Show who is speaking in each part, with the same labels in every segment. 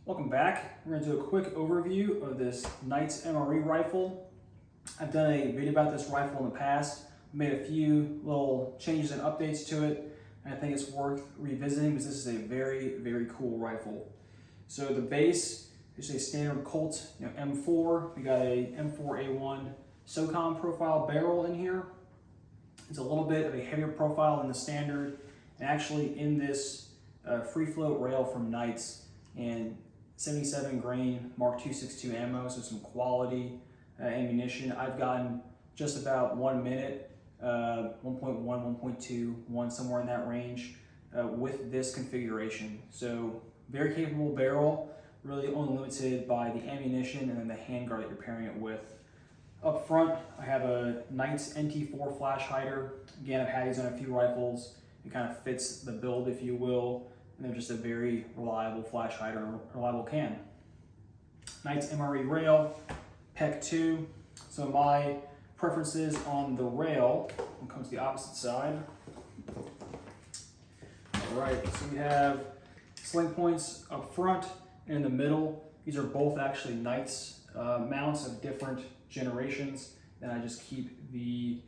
Speaker 1: Welcome back. We're going to do a quick overview of this Knight's MRE rifle. I've done a video about this rifle in the past, made a few little changes and updates to it, and I think it's worth revisiting because this is a very, very cool rifle. So the base is a standard Colt M4. We got a M4A1 SOCOM profile barrel in here. It's a little bit of a heavier profile than the standard, and actually in this free float rail from Knight's and 77 grain Mark 262 ammo, so some quality ammunition. I've gotten just about 1 minute, 1.1, 1.2, 1, somewhere in that range with this configuration. So very capable barrel, really only limited by the ammunition and then the handguard that you're pairing it with. Up front, I have a Knight's NT4 flash hider. Again, I've had these on a few rifles. It kind of fits the build, if you will. And they're just a very reliable flash hider, reliable can. Knight's MRE rail, PEC 2. So my preferences on the rail, when it comes to the opposite side. All right, so we have Sling Points up front and in the middle. These are both actually Knight's mounts of different generations, and I just keep the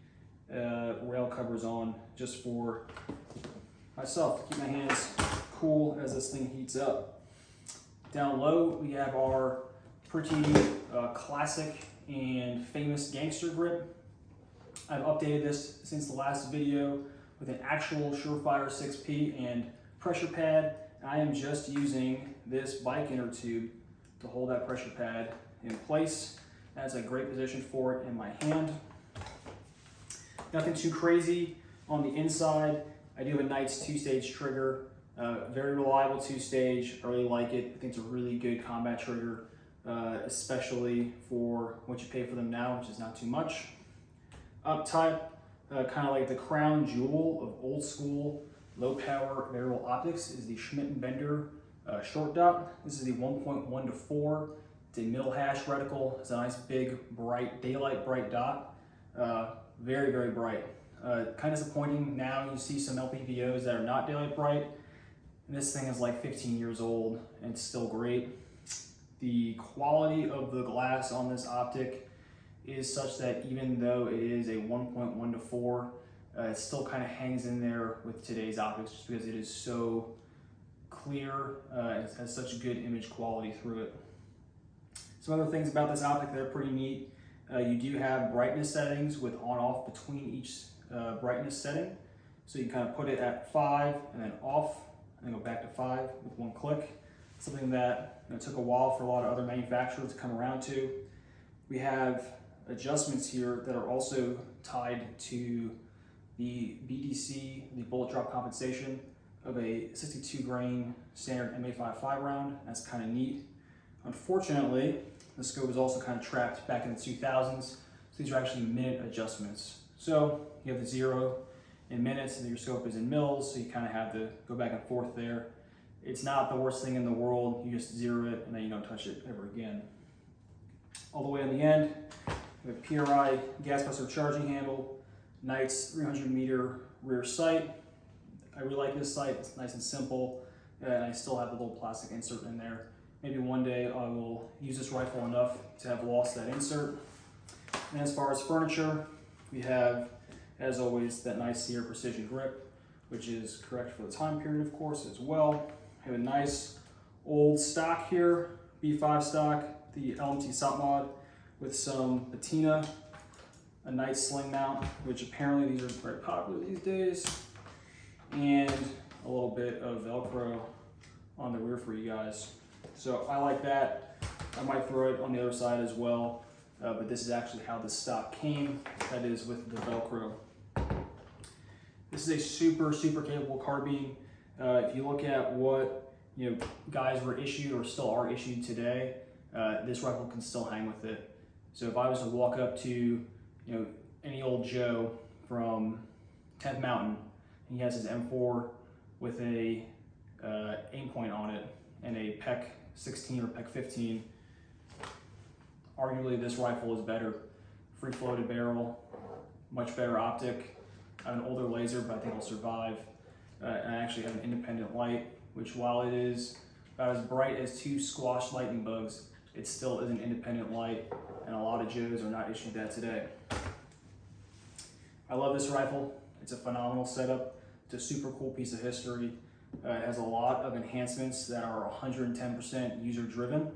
Speaker 1: rail covers on just for myself to keep my hands cool as this thing heats up. Down low, we have our pretty classic and famous gangster grip. I've updated this since the last video with an actual Surefire 6P and pressure pad. I am just using this bike inner tube to hold that pressure pad in place. That's a great position for it in my hand. Nothing too crazy on the inside. I do have a Knight's 2-stage trigger. Very reliable 2-stage. I really like it. I think it's a really good combat trigger, especially for what you pay for them now, which is not too much. Up top, kind of like the crown jewel of old school low power variable optics is the Schmidt & Bender short dot. This is the 1.1 to 4. It's a middle hash reticle. It's a nice big bright daylight bright dot. Very, very bright. Kind of disappointing now you see some LPVOs that are not daylight bright. And this thing is like 15 years old and it's still great. The quality of the glass on this optic is such that even though it is a 1.1 to 4, it still kind of hangs in there with today's optics just because it is so clear. It has such good image quality through it. Some other things about this optic that are pretty neat. You do have brightness settings with on-off between each brightness setting. So you kind of put it at 5 and then off and then go back to 5 with one click. Something that took a while for a lot of other manufacturers to come around to. We have adjustments here that are also tied to the BDC, the bullet drop compensation of a 62 grain standard M855 round. That's kind of neat. Unfortunately, the scope is also kind of trapped back in the 2000s. So these are actually minute adjustments. So you have the 0 in minutes and your scope is in mils, so you kind of have to go back and forth there. It's not the worst thing in the world. You just 0 it and then you don't touch it ever again. All the way on the end, we have PRI gas buster charging handle, Knight's 300 meter rear sight. I really like this sight. It's nice and simple, and I still have the little plastic insert in there. Maybe one day I will use this rifle enough to have lost that insert. And as far as furniture, we have, as always, that nice Sierra Precision grip, which is correct for the time period, of course, as well. We have a nice old stock here, B5 stock, the LMT SOP mod with some patina, a nice sling mount, which apparently these are very popular these days, and a little bit of Velcro on the rear for you guys. So I like that. I might throw it on the other side as well, but this is actually how the stock came, that is with the Velcro. This is a super, super capable carbine. If you look at what guys were issued or still are issued today, this rifle can still hang with it. So if I was to walk up to any old Joe from 10th Mountain, and he has his M4 with a aim point on it and a PEC 16 or PEC 15, arguably this rifle is better. Free floated barrel, much better optic. I have an older laser, but I think it'll survive. And I actually have an independent light, which while it is about as bright as 2 squashed lightning bugs. It still is an independent light, and a lot of Joes are not issued that today. I love this rifle. It's a phenomenal setup. It's a super cool piece of history. It has a lot of enhancements that are 110% user driven.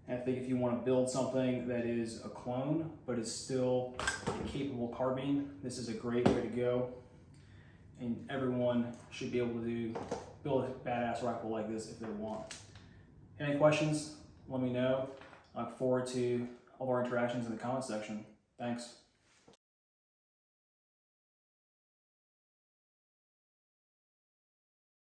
Speaker 1: And I think if you want to build something that is a clone, but is still a capable carbine, this is a great way to go. And everyone should be able to build a badass rifle like this if they want. Any questions? Let me know. I look forward to all of our interactions in the comment section. Thanks.